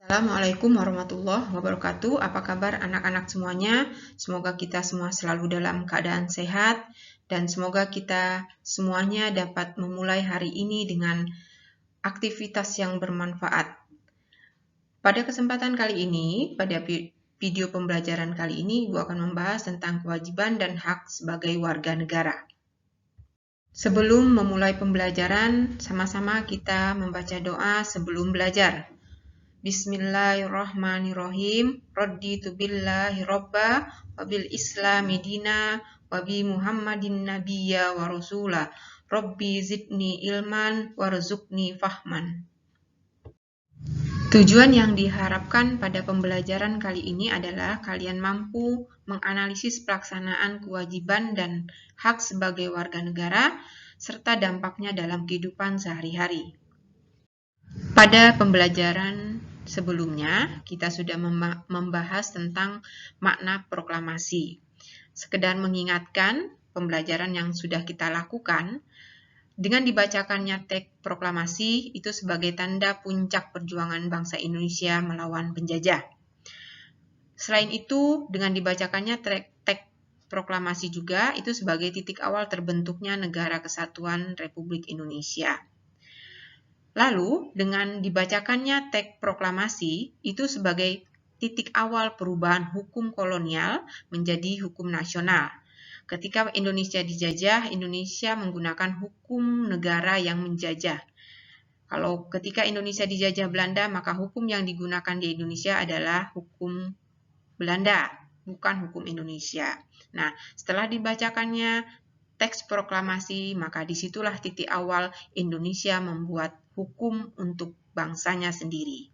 Assalamualaikum warahmatullahi wabarakatuh. Apa kabar anak-anak semuanya? Semoga kita semua selalu dalam keadaan sehat dan semoga kita semuanya dapat memulai hari ini dengan aktivitas yang bermanfaat. Pada kesempatan kali ini, pada video pembelajaran kali ini, Ibu akan membahas tentang kewajiban dan hak sebagai warga negara. Sebelum memulai pembelajaran, sama-sama kita membaca doa sebelum belajar. Bismillahirrahmanirrahim. Raditu billahi robba wa bil islami dina wa bi Muhammadin nabiyya wa rasula. Rabbi zidni ilman warzuqni fahman. Tujuan yang diharapkan pada pembelajaran kali ini adalah kalian mampu menganalisis pelaksanaan kewajiban dan hak sebagai warga negara serta dampaknya dalam kehidupan sehari-hari. Pada pembelajaran sebelumnya, kita sudah membahas tentang makna proklamasi. Sekedar mengingatkan pembelajaran yang sudah kita lakukan, dengan dibacakannya teks proklamasi itu sebagai tanda puncak perjuangan bangsa Indonesia melawan penjajah. Selain itu, dengan dibacakannya teks proklamasi juga itu sebagai titik awal terbentuknya Negara Kesatuan Republik Indonesia. Lalu, dengan dibacakannya teks proklamasi, itu sebagai titik awal perubahan hukum kolonial menjadi hukum nasional. Ketika Indonesia dijajah, Indonesia menggunakan hukum negara yang menjajah. Kalau ketika Indonesia dijajah Belanda, maka hukum yang digunakan di Indonesia adalah hukum Belanda, bukan hukum Indonesia. Nah, setelah dibacakannya teks proklamasi, maka disitulah titik awal Indonesia membuat hukum untuk bangsanya sendiri.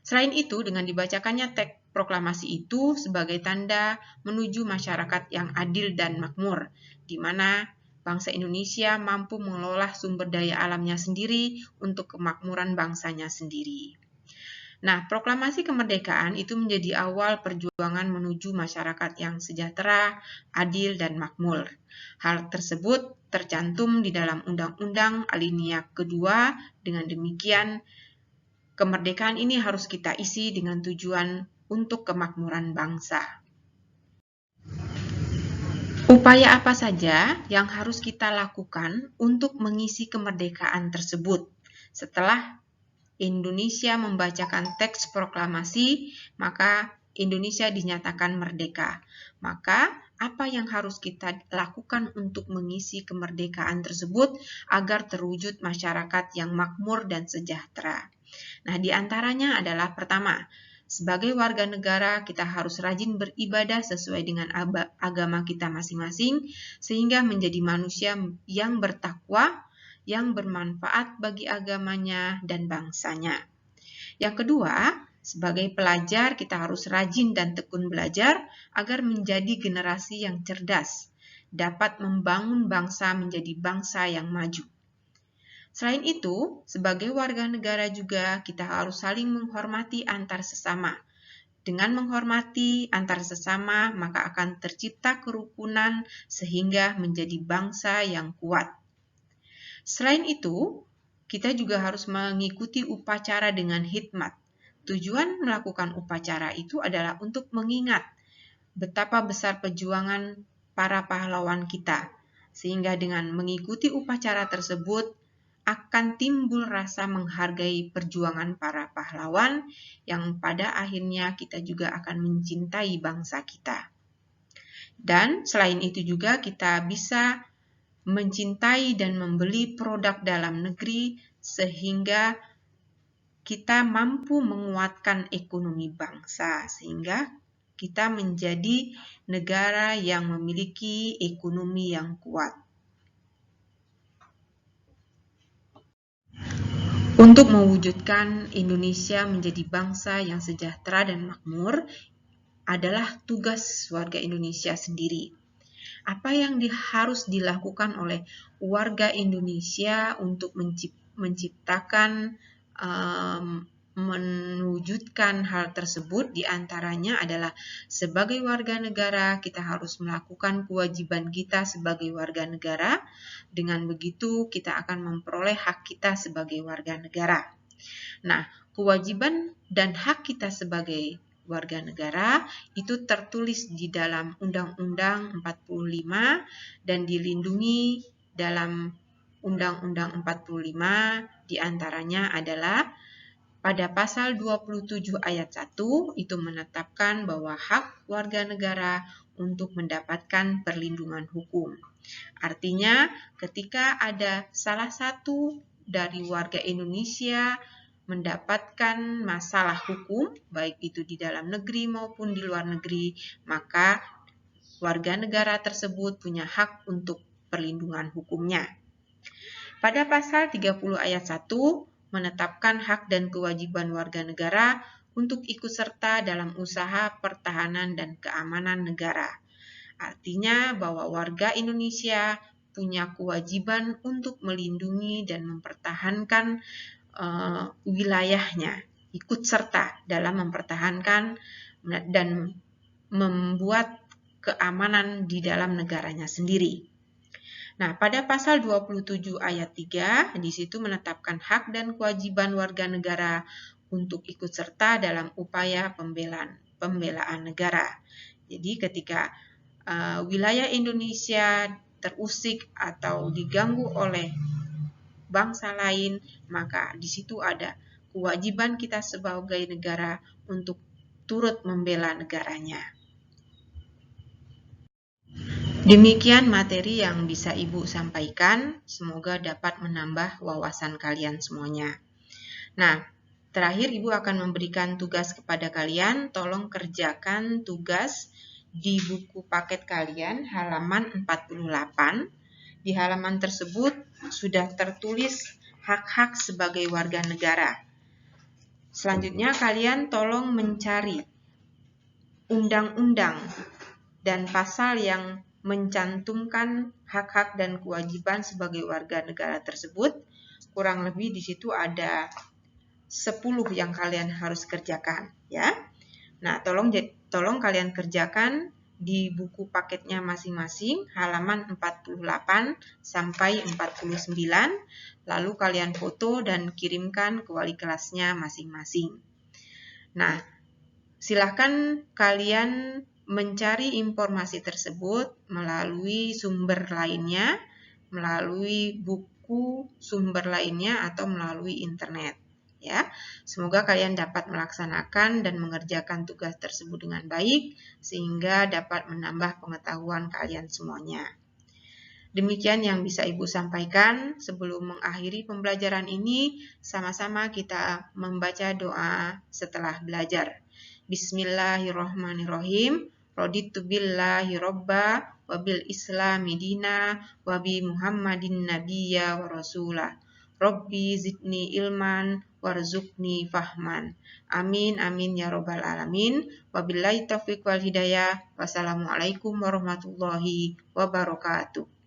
Selain itu, dengan dibacakannya teks proklamasi itu sebagai tanda menuju masyarakat yang adil dan makmur, di mana bangsa Indonesia mampu mengelola sumber daya alamnya sendiri untuk kemakmuran bangsanya sendiri. Nah, proklamasi kemerdekaan itu menjadi awal perjuangan menuju masyarakat yang sejahtera, adil, dan makmur. Hal tersebut tercantum di dalam Undang-Undang Alinea kedua. Dengan demikian, kemerdekaan ini harus kita isi dengan tujuan untuk kemakmuran bangsa. Upaya apa saja yang harus kita lakukan untuk mengisi kemerdekaan tersebut? Setelah Indonesia membacakan teks proklamasi, maka Indonesia dinyatakan merdeka. Maka, apa yang harus kita lakukan untuk mengisi kemerdekaan tersebut agar terwujud masyarakat yang makmur dan sejahtera? Nah, di antaranya adalah pertama, sebagai warga negara kita harus rajin beribadah sesuai dengan agama kita masing-masing sehingga menjadi manusia yang bertakwa, yang bermanfaat bagi agamanya dan bangsanya. Yang kedua, sebagai pelajar kita harus rajin dan tekun belajar agar menjadi generasi yang cerdas, dapat membangun bangsa menjadi bangsa yang maju. Selain itu, sebagai warga negara juga kita harus saling menghormati antar sesama. Dengan menghormati antar sesama, maka akan tercipta kerukunan sehingga menjadi bangsa yang kuat. Selain itu, kita juga harus mengikuti upacara dengan hikmat. Tujuan melakukan upacara itu adalah untuk mengingat betapa besar perjuangan para pahlawan kita, sehingga dengan mengikuti upacara tersebut akan timbul rasa menghargai perjuangan para pahlawan yang pada akhirnya kita juga akan mencintai bangsa kita. Dan selain itu juga kita bisa mencintai dan membeli produk dalam negeri sehingga kita mampu menguatkan ekonomi bangsa sehingga kita menjadi negara yang memiliki ekonomi yang kuat. Untuk mewujudkan Indonesia menjadi bangsa yang sejahtera dan makmur adalah tugas warga Indonesia sendiri. Apa yang harus dilakukan oleh warga Indonesia untuk menciptakan, mewujudkan hal tersebut diantaranya adalah sebagai warga negara kita harus melakukan kewajiban kita sebagai warga negara. Dengan begitu kita akan memperoleh hak kita sebagai warga negara. Nah, kewajiban dan hak kita sebagai warga negara itu tertulis di dalam Undang-Undang 45 dan dilindungi dalam Undang-Undang 45, diantaranya adalah pada pasal 27 ayat 1 itu menetapkan bahwa hak warga negara untuk mendapatkan perlindungan hukum. Artinya, ketika ada salah satu dari warga Indonesia mendapatkan masalah hukum, baik itu di dalam negeri maupun di luar negeri, maka warga negara tersebut punya hak untuk perlindungan hukumnya. Pada pasal 30 ayat 1 menetapkan hak dan kewajiban warga negara untuk ikut serta dalam usaha pertahanan dan keamanan negara. Artinya bahwa warga Indonesia punya kewajiban untuk melindungi dan mempertahankan wilayahnya, ikut serta dalam mempertahankan dan membuat keamanan di dalam negaranya sendiri. Nah, pada pasal 27 ayat 3, di situ menetapkan hak dan kewajiban warga negara untuk ikut serta dalam upaya pembelaan negara. Jadi ketika wilayah Indonesia terusik atau diganggu oleh bangsa lain, maka di situ ada kewajiban kita sebagai negara untuk turut membela negaranya. Demikian materi yang bisa Ibu sampaikan, semoga dapat menambah wawasan kalian semuanya. Nah, terakhir Ibu akan memberikan tugas kepada kalian, tolong kerjakan tugas di buku paket kalian halaman 48. Di halaman tersebut sudah tertulis hak-hak sebagai warga negara. Selanjutnya kalian tolong mencari undang-undang dan pasal yang mencantumkan hak-hak dan kewajiban sebagai warga negara tersebut. Kurang lebih di situ ada 10 yang kalian harus kerjakan, ya. Nah, tolong kalian kerjakan di buku paketnya masing-masing halaman 48 sampai 49, lalu kalian foto dan kirimkan ke wali kelasnya masing-masing. Nah, silakan kalian mencari informasi tersebut melalui sumber lainnya, melalui buku sumber lainnya atau melalui internet. Ya, semoga kalian dapat melaksanakan dan mengerjakan tugas tersebut dengan baik sehingga dapat menambah pengetahuan kalian semuanya. Demikian yang bisa Ibu sampaikan. Sebelum mengakhiri pembelajaran ini, sama-sama kita membaca doa setelah belajar. Bismillahirrahmanirrahim. Raditu billahi robba wa bil islami dina wa bi Muhammadin nabiyya wa rasulah. Rabbi zidni ilman warzuqni fahman. Amin amin ya robbal alamin. Wabillahi taufiq wal hidayah. Wassalamualaikum warahmatullahi wabarakatuh.